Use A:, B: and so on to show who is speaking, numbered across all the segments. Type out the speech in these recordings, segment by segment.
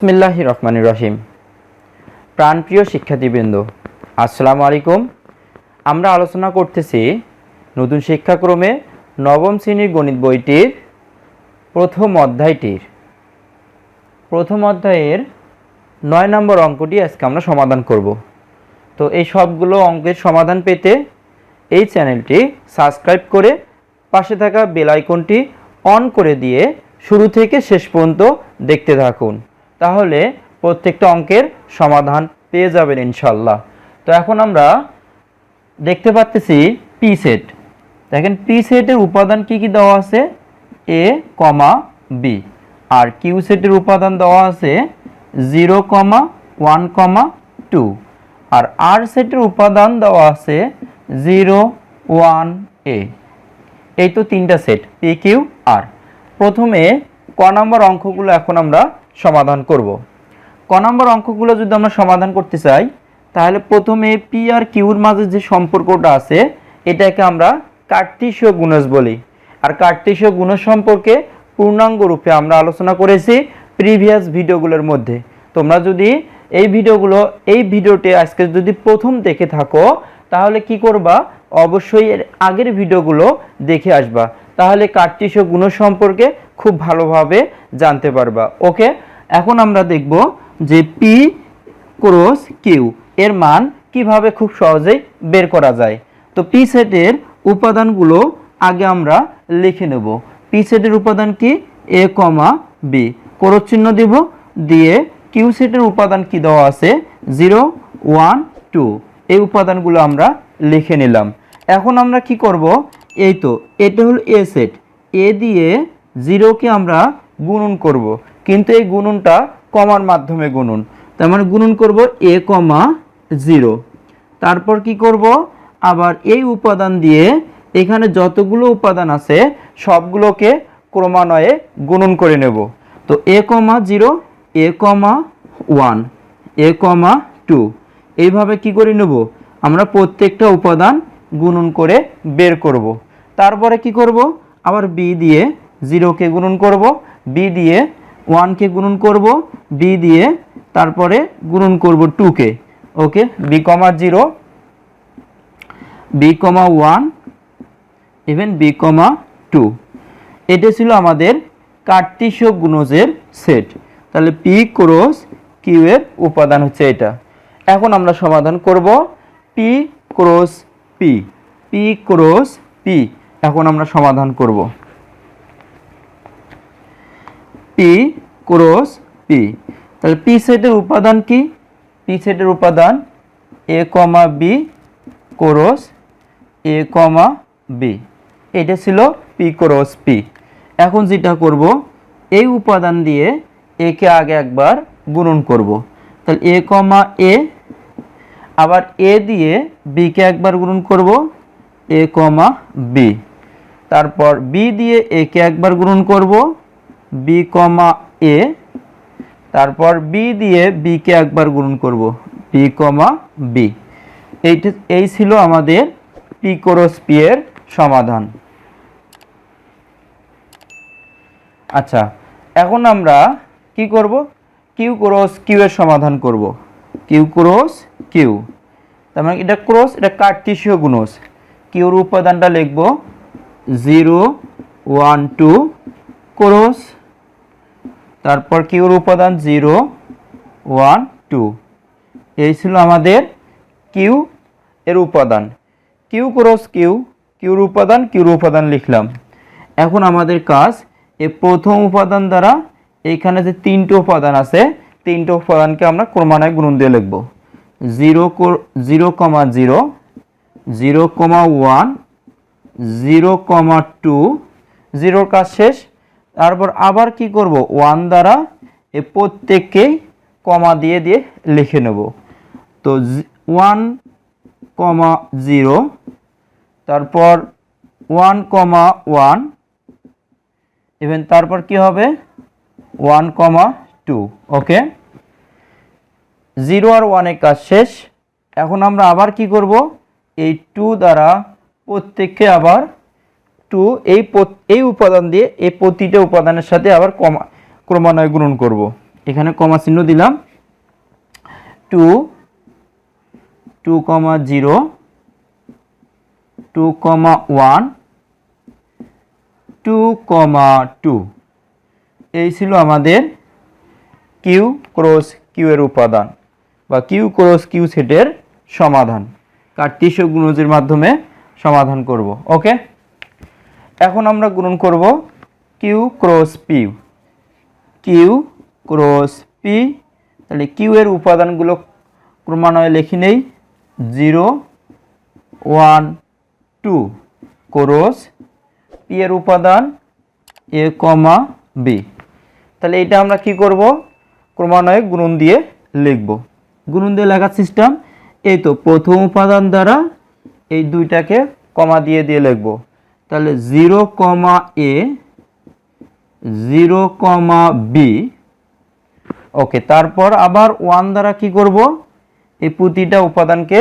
A: বিসমিল্লাহির রহমানির রহিম। প্রাণপ্রিয় শিক্ষার্থীবৃন্দ, আসসালামু আলাইকুম। আমরা আলোচনা করতেছি নতুন শিক্ষাক্রমে নবম শ্রেণীর গণিত বইটির প্রথম অধ্যায়ের 9 নম্বর অঙ্কটি আজকে আমরা সমাধান করব। তো এই সবগুলো অঙ্কের সমাধান পেতে এই চ্যানেলটি সাবস্ক্রাইব করে পাশে থাকা বেল আইকনটি অন করে দিয়ে শুরু থেকে শেষ পর্যন্ত দেখতে থাকুন, তাহলে প্রত্যেকটা অঙ্কের সমাধান পেয়ে যাবেন ইনশাল্লাহ। তো এখন আমরা দেখতে পাচ্ছি পি সেট। দেখেন পি সেটের উপাদান কি কি দেওয়া আছে, এ কমা বি, আর কিউ সেটের উপাদান দেওয়া আছে 0, 1, 2, আর আর সেটের উপাদান দেওয়া আছে 0, 1, a। এই তো তিনটা সেট পি কিউ আর। প্রথমে ক নম্বর অঙ্কগুলো এখন আমরা সমাধান করব। ক নম্বর অঙ্কগুলো যদি আমরা সমাধান করতে চাই, তাহলে প্রথমে পি আর কিউর মাঝে যে সম্পর্কটা আছে এটাকে আমরা কার্টেসীয় গুণজ বলি। আর কার্টেসীয় গুণজ সম্পর্কে পূর্ণাঙ্গ রূপে আমরা আলোচনা করেছি প্রিভিয়াস ভিডিওগুলোর মধ্যে। তোমরা যদি এই ভিডিওটি আজকে যদি প্রথম দেখে থাকো, তাহলে কি করবা, অবশ্যই এর আগের ভিডিওগুলো দেখে আসবা, তাহলে কার্টেসীয় গুণজ সম্পর্কে খুব ভালোভাবে জানতে পারবা। ওকে, এখন আমরা দেখব যে পি ক্রস কিউ এর মান কিভাবে খুব সহজেই বের করা যায়। তো পি সেটের উপাদানগুলো আগে আমরা লিখে নেব। পি সেটের উপাদান কি, এ কমা বি, ক্রস চিহ্ন দিব, দিয়ে কিউ সেটের উপাদান কি দেওয়া আছে 0, 1, 2, এই উপাদানগুলো আমরা লিখে নিলাম। এখন আমরা কি করব, এই তো এটা হলো এ সেট, এ দিয়ে 0কে আমরা গুণন করব, কিন্তু এই গুণনটা কমার মাধ্যমে গুণন, তার মানে গুণন করব এ কমা 0। তারপর কি করব, আবার এই উপাদান দিয়ে এখানে যতগুলো উপাদান আছে সবগুলোকে ক্রমান্বয়ে গুণন করে নেব। তো এ কমা 0, এ কমা 1, এ কমা 2, এইভাবে কি করে নেব, আমরা প্রত্যেকটা উপাদান গুণন করে বের করব। তারপরে কি করব, আবার বি দিয়ে 0কে গুণন করব, বি দিয়ে 1কে গুণন করব, বি দিয়ে তারপরে গুণন করব 2কে। ওকে, B comma 0, B comma 1, even B comma 2। এটা ছিল আমাদের কার্টেসীয় গুণজের সেট। তাহলে পি ক্রস কিউ এর উপাদান হচ্ছে এটা। এখন আমরা সমাধান করব P cross P, P cross P. এখন আমরা সমাধান করব পি ক্রস পি। তাহলে পি সেটের উপাদান কি, পি সেটের উপাদান এ কমা বি ক্রস এ কমা বি, এটা ছিল পি ক্রস পি। এখন যেটা করব, এই উপাদান দিয়ে একে আগে একবার গুণন করব। তাহলে এ কমা এ, আবার এ দিয়ে বিকে একবার গুণন করব, এ কমা বি। তারপর বি দিয়ে একে একবার গুণন করব, বি কমা এ। তারপর বি দিয়ে বিকে একবার গুণন করব, বি কমা বি। এই ছিল আমাদের পি ক্রস পি এর সমাধান। আচ্ছা, এখন আমরা কি করব, কিউ ক্রস কিউ এর সমাধান করব। কিউ ক্রস কিউ, তার মানে এটা ক্রস, এটা কার্টেসীয় গুণজ। কিউর উপাদানটা লিখব 0, 1, 2 ক্রস, তারপর কিউর উপাদান 0, 1, 2। এই ছিল আমাদের কিউ এর উপাদান। কিউ ক্রস কিউ, কিউর উপাদান লিখলাম। এখন আমাদের কাজ, এই প্রথম উপাদান দ্বারা এইখানে যে তিনটে উপাদান আছে, তিনটে উপাদানকে আমরা ক্রমান্বয়ে গুণন দিয়ে লিখব। 0, 0, 0, 1, 0, 2, 0 কাজ শেষ। তারপর আবার কি করব, 1 দ্বারা এই প্রত্যেককেই কমা দিয়ে দিয়ে লিখে নেব। তো 1, 0, তারপর 1, 1, ইভেন তারপর কি হবে 1, 2। ওকে, 0 আর 1 এর কাজ শেষ। এখন আমরা আবার কি করব, এই 2 দ্বারা প্রত্যেককে আবার 2 এই উপাদান দিয়ে এই প্রতিটা উপাদানের সাথে আবার ক্রমান্বয়ে গুণন করব। এখানে কমা চিহ্ন দিলাম, 2 2,0 2,1 2,2 এই ছিল আমাদের কিউ ক্রস কিউ এর উপাদান বা কিউ ক্রস কিউ সেটের সমাধান। কার্টেসীয় গুণজের মাধ্যমে সমাধান করব। ওকে, এখন আমরা গুণন করব Q cross P. Q cross P, তাহলে কিউ এর উপাদানগুলো ক্রমান্বয়ে লিখে নেই, 0 1 2 ক্রস পি এর উপাদান এ কমা বি। তাহলে এটা আমরা কি করব, ক্রমান্বয়ে গুণন দিয়ে লিখব। গুণন দিয়ে লেখার সিস্টেম এই তো, প্রথম উপাদান দ্বারা এই দুইটাকে কমা দিয়ে দিয়ে লিখব। তাহলে 0 কমা এ 0 কমা বি। ওকে, তারপর আবার 1 দ্বারা কি করব, এই প্রতিটা উপাদানকে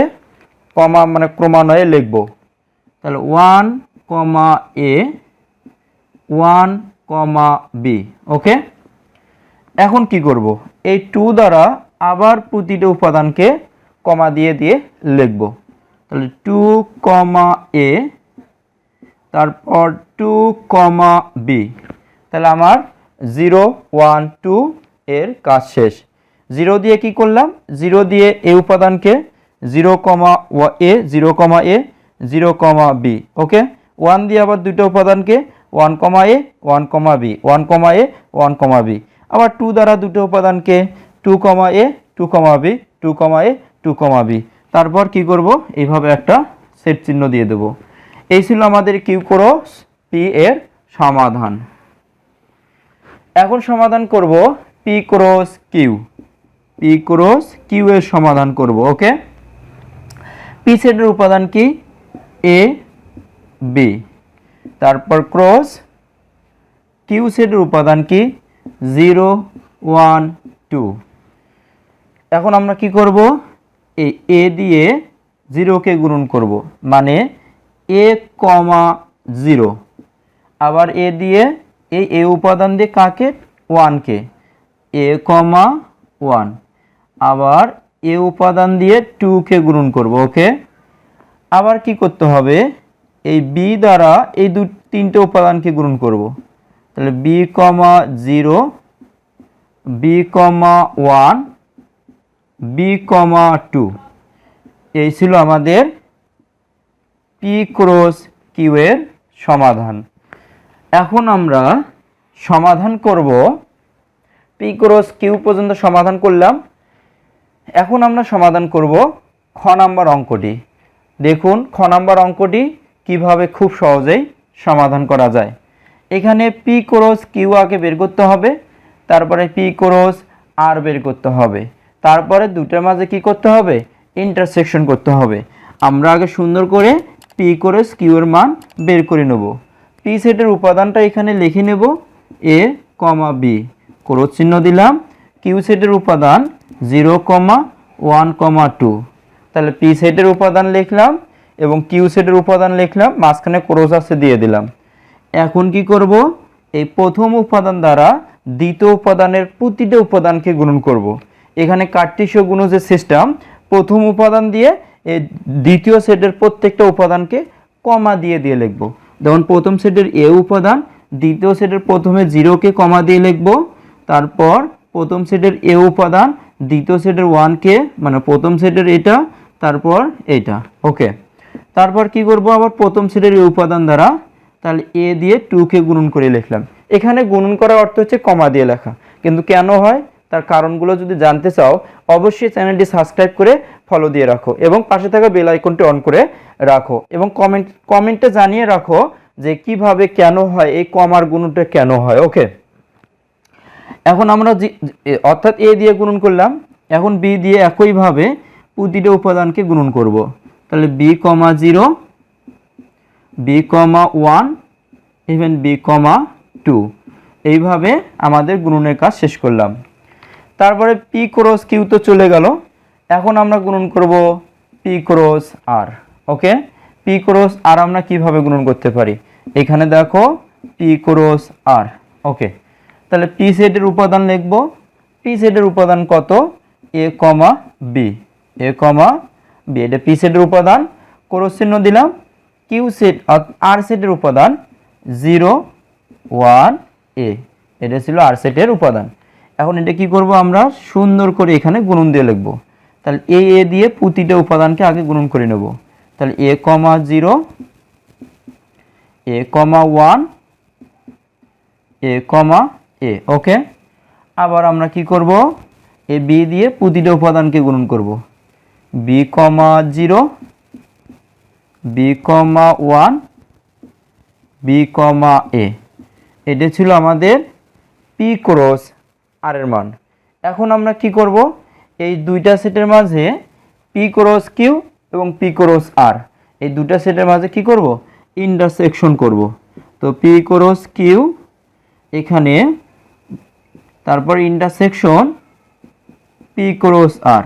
A: কমা মানে ক্রমান্বয়ে লিখব। তাহলে 1 কমা এ 1 কমা বি। ওকে, এখন কি করব, এই 2 দ্বারা আবার প্রতিটা উপাদানকে কমা দিয়ে দিয়ে লিখব। তাহলে 2 কমা এ, তারপর 2 কমা বি। তাহলে আমার 0 1 2 এর কাজ শেষ। 0 দিয়ে কি করলাম, 0 দিয়ে এ উপাদানকে 0 কমা এ 0 কমা এ 0 কমা বি। ওকে, 1 দিয়ে আবার দুটো উপাদানকে 1 কমা এ 1 কমা বি 1 কমা এ 1 কমা বি। আবার 2 দ্বারা দুটো উপাদানকে 2 কমা এ 2 কমা বি 2 কমা এ 2 কমা বি। তারপর কি করব, এইভাবে একটা সেট চিহ্ন দিয়ে দেব। এই ছিল আমাদের কিউ ক্রস পি এর সমাধান। এখন সমাধান করব P cross Q. P cross Q এর সমাধান করব। ওকে, পি সেটের উপাদান কি, এ বি। তারপর ক্রস কিউ সেটের উপাদান কি, 0 1 2। এখন আমরা কি করব, এই এ দিয়ে 0 কে গুণন করব, মানে এ কমা 0। আবার এ দিয়ে এই এ উপাদান দিয়ে কাকে, 1 কে, এ কমা 1। আবার এ উপাদান দিয়ে 2 কে গুণন করব। ওকে, আবার কি করতে হবে, এই বি দ্বারা এই তিনটে উপাদানকে গুণন করব। তাহলে B comma 0 B comma 1 B comma 2। এই ছিল আমাদের পি ক্রস কিউ এর সমাধান। এখন আমরা সমাধান করব, পি ক্রস কিউ পর্যন্ত সমাধান করলাম। এখন আমরা সমাধান করব খ নাম্বার অঙ্কটি। দেখুন খ নাম্বার অঙ্কটি কিভাবে খুব সহজেই সমাধান করা যায়। এখানে পি ক্রস কিউ আগে বের করতে হবে, তারপরে পি ক্রস আর বের করতে হবে, তারপরে দুটোর মাঝে কি করতে হবে, ইন্টারসেকশন করতে হবে। আমরা আগে সুন্দর করে পি ক্রস কিউ এর মান বের করে নেব। পি সেটের উপাদানটা এখানে লিখে নেব, এ কমা বি, ক্রস চিহ্ন দিলাম। কিউ সেটের উপাদান 0 কমা 1 কমা 2। তাহলে পি সেটের উপাদান লিখলাম এবং কিউ সেটের উপাদান লিখলাম, মাঝখানে ক্রস আছে দিয়ে দিলাম। এখন কি করব, এই প্রথম উপাদান দ্বারা দ্বিতীয় উপাদানের প্রতিটা উপাদানকে গুণন করব। এখানে কার্টেসীয় গুণজের সিস্টেম, প্রথম উপাদান দিয়ে এই দ্বিতীয় সেটের প্রত্যেকটা উপাদানকে কমা দিয়ে দিয়ে লিখব। যেমন প্রথম সেটের এ উপাদান, দ্বিতীয় সেটের প্রথমে 0 কে কমা দিয়ে লিখব। তারপর প্রথম সেটের এ উপাদান, দ্বিতীয় সেটের 1 কে, মানে প্রথম সেটের এটা, তারপর এইটা। ওকে, তারপর কি করব, আবার প্রথম সেটের এ উপাদান দ্বারা তাহলে এ দিয়ে 2 কে গুণন করে লিখলাম। এখানে গুণন করার অর্থ হচ্ছে কমা দিয়ে লেখা, কিন্তু কেন হয় তার কারণগুলো যদি জানতে চাও অবশ্যই চ্যানেলটি সাবস্ক্রাইব করে ফলো দিয়ে রাখো এবং পাশে থাকা বেল আইকনটি অন করে রাখো এবং কমেন্টে জানিয়ে রাখো যে কিভাবে কেন হয়, এই কমার গুণনটা কেন হয়। ওকে, এখন আমরা অর্থাৎ এ দিয়ে গুণন করলাম, এখন বি দিয়ে একইভাবে প্রতিটা উপাদানকে গুণন করব। তাহলে B comma 0 B comma 1 even B comma 2, এইভাবে আমাদের গুণনের কাজ শেষ করলাম। তারপরে পি ক্রস কিউ তো চলে গেল। এখন আমরা গুণন করব পি ক্রস আর। ওকে, পি ক্রস আর আমরা কিভাবে গুণন করতে পারি, এখানে দেখো পি ক্রস আর। ওকে, তাহলে পি সেটের উপাদান লিখব, পি সেটের উপাদান কত, এ কমা বি, এ কমা বি, এটা পি সেটের উপাদান, ক্রস চিহ্ন দিলাম। কিউ সেট আর সেটের উপাদান 0 1 এ, এটা ছিল আর সেটের উপাদান। এখন এটা কি করব, আমরা সুন্দর করে এখানে গুণন দিয়ে লিখব। তাহলে এ দিয়ে প্রতিটা উপাদানকে আগে গুণন করে নেব। তাহলে এ কমা 0, এ কমা 1, এ কমা এ, ওকে। আবার আমরা কি করব, এ বি দিয়ে প্রতিটা উপাদানকে গুণন করব। B comma 0, B comma 1, B comma এ, এটা ছিল আমাদের পি ক্রস আর এর মান। এখন আমরা কি করব, এই দুইটা সেটের মাঝে পি ক্রস কিউ এবং পি ক্রস আর, এই দুইটা সেটের মাঝে কি করব, ইন্টারসেকশন করব। তো পি ক্রস কিউ এখানে, তারপর ইন্টারসেকশন পি ক্রস আর।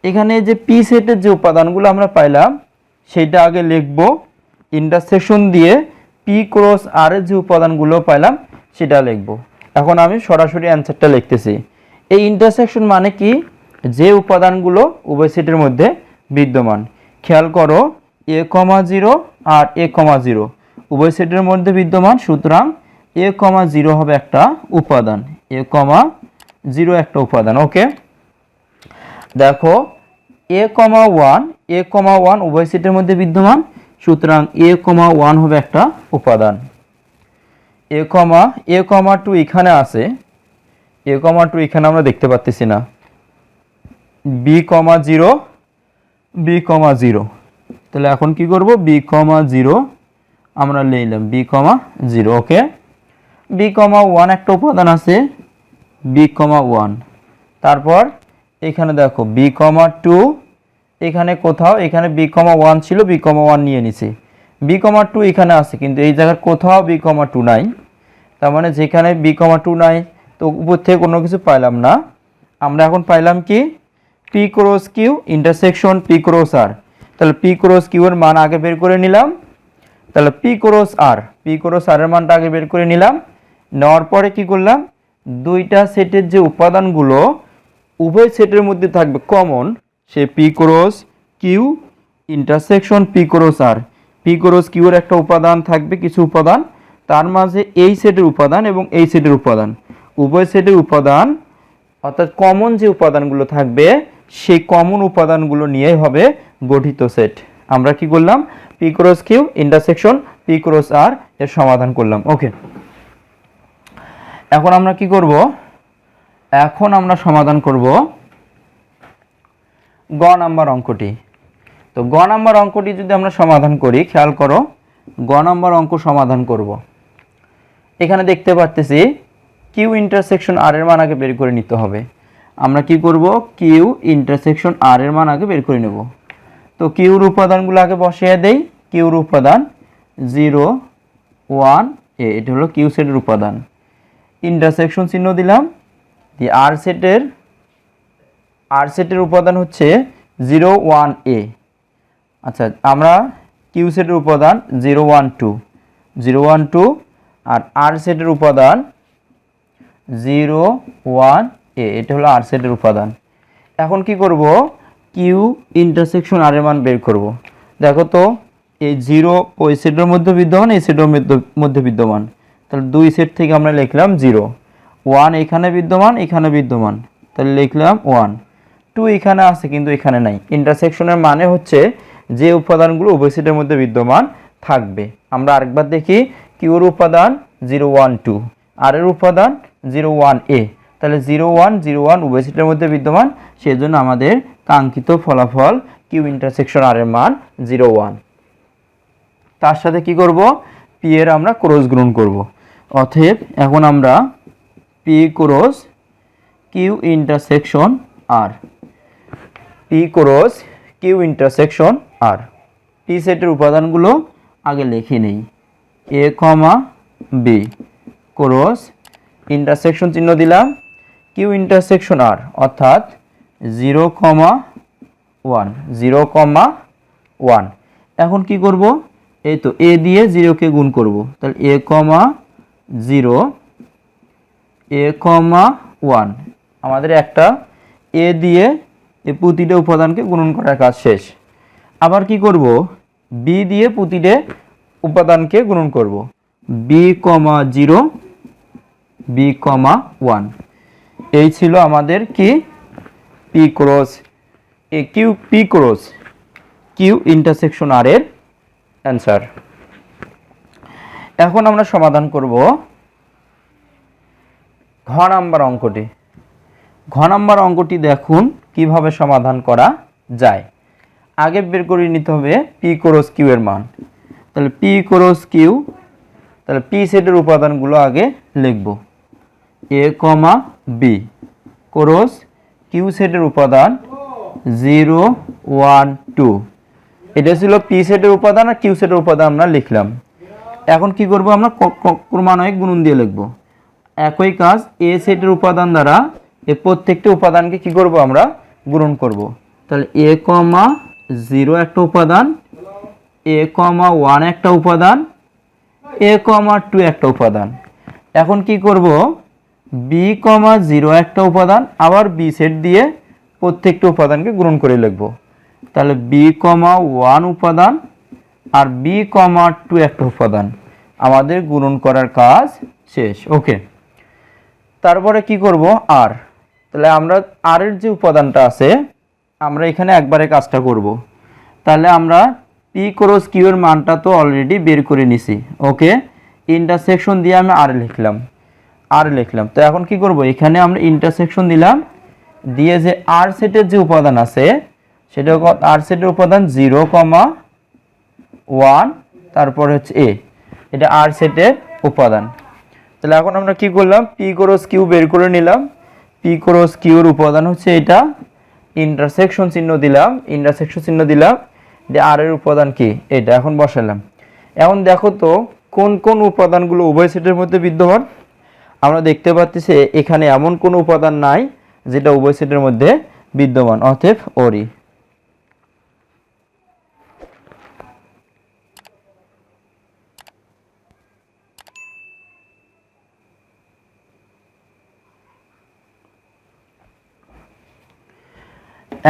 A: এখানে যে পি সেটের যে উপাদানগুলো আমরা পাইলাম সেটা আগে লিখব, ইন্টারসেকশন দিয়ে পি ক্রস আর এর যে উপাদানগুলো পাইলাম সেটা লিখব। এখন আমি সরাসরি অ্যান্সারটা লিখতেছি। এই ইন্টারসেকশন মানে কি, যে উপাদানগুলো উভয় সেটের মধ্যে বিদ্যমান। খেয়াল করো, এ কমা 0 আর এ কমা 0 উভয় সেটের মধ্যে বিদ্যমান, সুতরাং এ কমা 0 হবে একটা উপাদান, এ কমা 0 একটা উপাদান, ওকে। দেখো এ কমা 1, এ কমা 1 উভয় সেটের মধ্যে বিদ্যমান, সুতরাং এ কমা 1 হবে একটা উপাদান। এ কমা 2 এখানে আছে, এ কমা 2 এখানে আমরা দেখতে পাচ্ছি না। বি কমা 0, বি কমা 0, তাহলে এখন কি করব, বি কমা 0 আমরা নিলাম, বি কমা 0, ওকে। বি কমা 1 একটা উপাদান আছে, বি কমা 1। তারপর এখানে দেখো বি কমা 2, এখানে কোথাও, এখানে বি কমা 1 ছিল, বি কমা 1 নিয়ে নিছি। বি কমা 2 এখানে আছে, কিন্তু এই জায়গার কোথাও বি কমা 2 নাই। তার মানে যেখানে বি কমা 2 নাই, তো উপর থেকে কোনো কিছু পাইলাম না। আমরা এখন পাইলাম কি, P cross Q intersection P cross R. তাহলে পি ক্রস কিউ এর মান আগে বের করে নিলাম। তাহলে P cross R, P cross R এর মানটা আগে বের করে নিলাম। নেওয়ার পরে কি করলাম, দুইটা সেটের যে উপাদানগুলো উভয় সেটের মধ্যে থাকবে কমন, সে P cross Q intersection P cross R. P cross Q এর একটা উপাদান থাকবে, কিছু উপাদান, তার মাঝে এই সেটের উপাদান এবং এই সেটের উপাদান, উভয় সেটের উপাদান অর্থাৎ কমন যে উপাদানগুলো থাকবে সেই কমন উপাদানগুলো নিয়েই হবে গঠিত সেট। আমরা কি করলাম, P cross Q intersection P cross R এর সমাধান করলাম, ওকে। এখন আমরা কি করব, এখন আমরা সমাধান করব গ নাম্বার অঙ্কটি। তো গ নাম্বার অঙ্কটি যদি আমরা সমাধান করি, খেয়াল করো, গ নাম্বার অঙ্ক সমাধান করব। এখানে দেখতে পাচ্ছি কিউ ইন্টারসেকশন আর এর মান আগে বের করে নিতে হবে। আমরা কি করব, কিউ ইন্টারসেকশন আর এর মান আগে বের করে নেব। তো কিউর উপাদানগুলো আগে বসিয়ে দেই। কিউর উপাদান 0 1 এ, এটা হলো কিউ সেটের উপাদান। ইন্টারসেকশন চিহ্ন দিলাম, দিয়ে আর সেটের উপাদান হচ্ছে 0 1 এ। আচ্ছা, আমরা কিউ সেটের উপাদান 0 1 2, 0 1 2, আর আর সেটের উপাদান 0 1 এ, এটা হলো আর সেটের উপাদান। এখন কি করব, কিউ ইন্টারসেকশন আর এর মান বের করব। দেখো তো, এই 0 ওই সেটের মধ্যে বিদ্যমান, এই সেটের মধ্যে বিদ্যমান, তাহলে দুই সেট থেকে আমরা লিখলাম 0, 1 এখানে বিদ্যমান, এখানে বিদ্যমান, তাহলে লিখলাম 1, 2 এখানে আছে কিন্তু এখানে নাই। ইন্টারসেকশনের মানে হচ্ছে যে উপাদানগুলো উভয় সেটের মধ্যে বিদ্যমান থাকবে। আমরা আরেকবার দেখি, কিউর উপাদান 0 1 2, আর এর উপাদান 0 1 এ, তাহলে 0 1 0 1 উভয় সেটের মধ্যে বিদ্যমান, সেজন্য আমাদের কাঙ্ক্ষিত ফলাফল কিউ ইন্টারসেকশন আর এর মান 0 1। তার সাথে কি করব, পি এর আমরা ক্রস গুণন করব। অতএব এখন আমরা পি ক্রস কিউ ইন্টারসেকশন আর, পি ক্রস কিউ ইন্টারসেকশন আর, পি সেটের উপাদানগুলো আগে লিখে নেই। এ কমা বি ক্রস ইন্টারসেকশন চিহ্ন দিলাম, কিউ ইন্টারসেকশন আর, অর্থাৎ 0 1, 0 1। এখন কি করব, এই তো এ দিয়ে 0 কে গুণ করব, তাহলে এ কমা 0, এ কমা 1, আমাদের একটা এ দিয়ে এই প্রতিটা উপাদানকে গুণন করার কাজ শেষ। আবার কি করব, বি দিয়ে প্রতিটা উপাদানকে গুণন করব। বি কমা 0 বি কমা 1, এই ছিল আমাদের কি পি ক্রস এ Q, P cross Q intersection R এর অ্যান্সার। এখন আমরা সমাধান করব ঘ নাম্বার অঙ্কটি। ঘ নাম্বার অঙ্কটি দেখুন কিভাবে সমাধান করা যায়। আগে বের করে নিতে হবে পি ক্রস কিউ এর মান। তাহলে পি ক্রস কিউ, তাহলে পি সেটের উপাদানগুলো আগে লিখব। এ কমা বি ক্রস কিউ সেটের উপাদান 0 1 2, এটা ছিল পি সেটের উপাদান আর কিউ সেটের উপাদান আমরা লিখলাম। এখন কি করব, আমরা ক্রমান্বয়ে গুণন দিয়ে লিখব। একই কাজ এ সেটের উপাদান দ্বারা এই প্রত্যেকটি উপাদানকে কি করব, আমরা গুণন করব। তাহলে এ কমা 0 একটা উপাদান, এ কমা 1 একটা উপাদান, এ কমা 2 একটা উপাদান। এখন কি করব, বি কমা 0 একটা উপাদান, আবার বি সেট দিয়ে প্রত্যেকটি উপাদানকে গুণন করে লিখব। তাহলে বি কমা 1 উপাদান আর বি কমা 2 একটা উপাদান, আমাদের গুণন করার কাজ শেষ। ওকে, তারপরে কি করব, আর। তাহলে আমরা আর এর যে উপাদানটা আছে আমরা এখানে একবারে কাজটা করব। তাহলে আমরা পি ক্রস কিউ এর মানটা তো অলরেডি বের করে নিছি। ওকে, ইন্টারসেকশন দিয়ে আমি আর লিখলাম। তো এখন কি করব, এখানে আমরা ইন্টারসেকশন দিলাম, দিয়ে যে আর সেটের যে উপাদান আছে সেটা আর সেটের উপাদান 0 কমা 1, তারপর হচ্ছে এ, এটা আর সেটের উপাদান। তাহলে এখন আমরা কি করলাম, পি ক্রস কিউ বের করে নিলাম। পি ক্রস কিউর উপাদান হচ্ছে এটা, ইন্টারসেকশন চিহ্ন দিলাম, দিয়ে আর এর উপাদান কি এটা, এখন বসালাম। এখন দেখো তো কোন কোন উপাদানগুলো উভয় সেটের মধ্যে বিদ্যমান। আমরা দেখতে পাচ্ছি এখানে এমন কোনো উপাদান নাই যেটা উভয় সেটের মধ্যে বিদ্যমান, অতএব ওরি।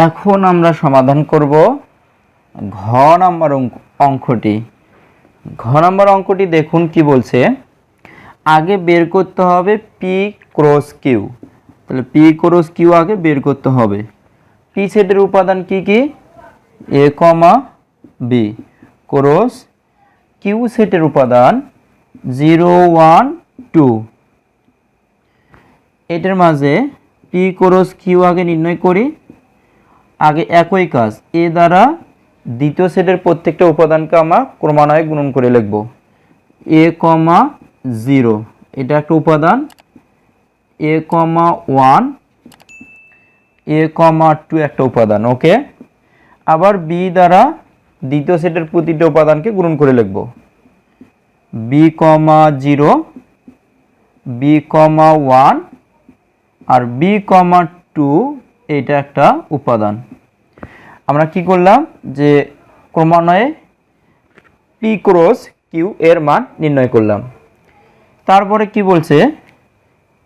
A: এখন আমরা সমাধান করব ঘ নাম্বার অঙ্কটি। ঘ নাম্বার অঙ্কটি দেখুন কি বলছে, আগে বের করতে হবে পি ক্রস কিউ। তাহলে পি ক্রস কিউ আগে বের করতে হবে। পি সেটের উপাদান কি কি, এ কমা বি ক্রস কিউ সেটের উপাদান 0 1 2, এটার মাঝে পি ক্রস কিউ আগে নির্ণয় করি। আগে একই কাজ, এ দ্বারা দ্বিতীয় সেটের প্রত্যেকটা উপাদানকে আমরা ক্রমান্বয়ে গুণন করে লিখব। এ কমা 0 এটা একটা উপাদান, এ কমা 1, এ কমা 2 একটা উপাদান। ওকে, আবার বি দ্বারা দ্বিতীয় সেটের প্রতিটা উপাদানকে গুণন করে লিখব। বি কমা 0, বি কমা 1 আর বি কমা 2, এটা একটা উপাদান। আমরা কি করলাম, যে ক্রমান্বয়ে পি ক্রস কিউ এর মান নির্ণয় করলাম। তারপরে কি বলছে,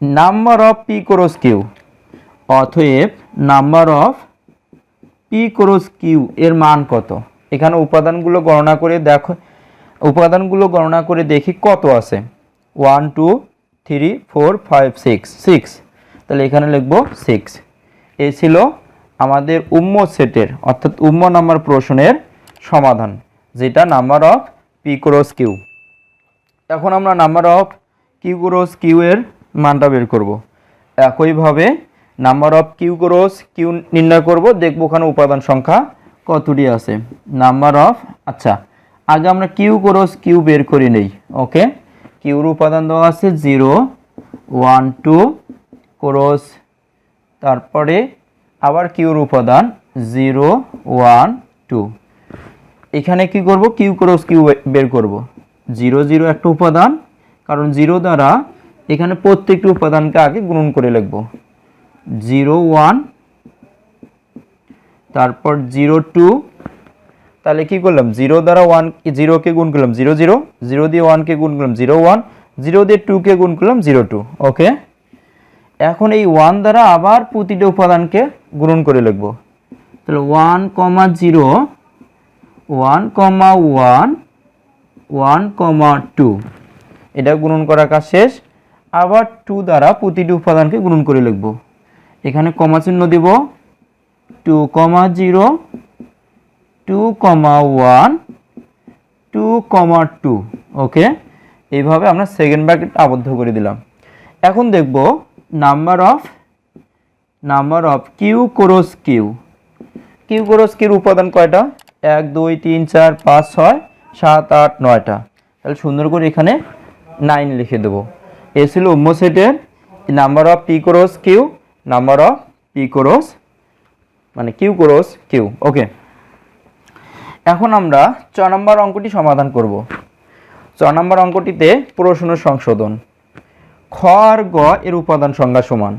A: number of P cross Q, অতএব number of P cross Q এর মান কত। এখানে উপাদানগুলো গণনা করে দেখি কত আছে। 1 2 3 4 5 6, তাহলে এখানে লিখব 6। এই ছিল আমাদের উম্ম সেটের অর্থাৎ উম্ম নাম্বার প্রশ্নের সমাধান, যেটা number of P cross Q. এখন আমরা number of Q cross Q এর মানটা বের করব। একইভাবে number of Q cross Q নির্ণয় করব, দেখব ওখানে উপাদান সংখ্যা কতটি আছে। নাম্বার অফ, আচ্ছা আগে আমরা কিউ ক্রস কিউ বের করে নেই। ওকে, কিউর উপাদান দেওয়া আছে 0 1 2 ক্রস, তারপরে আবার কিউর উপাদান 0 1 2। এখানে কি করব, কিউ ক্রস কিউ বের করব। 0 0 একটা উপাদান, কারণ 0 দ্বারা এখানে প্রত্যেকটি উপাদানকে আগে গুণন করে লিখব। 0 1, তারপর 0 2, তাহলে কি করলাম, 0 দ্বারা 0 কে গুণ করলাম 0 0, 0 দিয়ে 1 কে গুণ করলাম 0 1, 0 দিয়ে 2 কে গুণ করলাম 0 2। ওকে, এখন এই 1 দ্বারা আবার প্রতিটা উপাদানকে গুণন করে লিখব। তাহলে 1, 0, 1, 1, 1, 2 এটা গুণন করার কাজ শেষ। আবার 2 দ্বারা প্রতিটি উপাদানকে গুণন করে লিখব। এখানে কমা চিহ্ন দেব, 2, 0, 2, 1, 2, 2 ওকে। এইভাবে আমরা সেকেন্ড ব্র্যাকেট আবদ্ধ করে দিলাম। এখন দেখব number of Q cross Q. Q cross কিউর উপাদান কয়টা? 1, 2, 3, 4, 5, 6, 7, 8, 9টা। তাহলে সুন্দর করে এখানে 9 লিখে দেব। এ ছিল উম্ম সেটের number of P cross Q, number of P cross মানে কিউ ক্রস কিউ ওকে। এখন আমরা 6 নম্বর অঙ্কটি সমাধান করব। 6 নম্বর অঙ্কটিতে প্রশ্ন সংশোধন। খ আর গ এর উপাদান সংখ্যা সমান।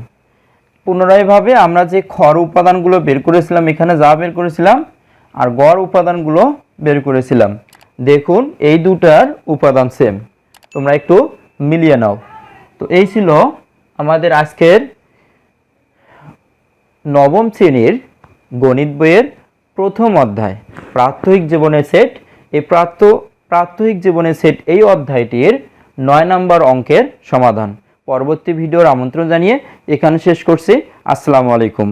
A: পুনরায়ভাবে আমরা যে খর উপাদানগুলো বের করেছিলাম এখানে যা বের করেছিলাম, আর গড় উপাদানগুলো বের করেছিলাম, দেখুন এই দুটার উপাদান সেম, তোমরা একটু মিলিয়ে নাও। তো এই ছিল আমাদের আজকের নবম শ্রেণীর গণিত বইয়ের প্রথম অধ্যায় প্রাত্যহিক জীবনের সেট। এই প্রাত্যহিক জীবনের সেট এই অধ্যায়টির 9 নম্বর অঙ্কের সমাধান। পরবর্তী ভিডিওর আমন্ত্রণ জানিয়ে এখানে শেষ করছি। আসসালামু আলাইকুম।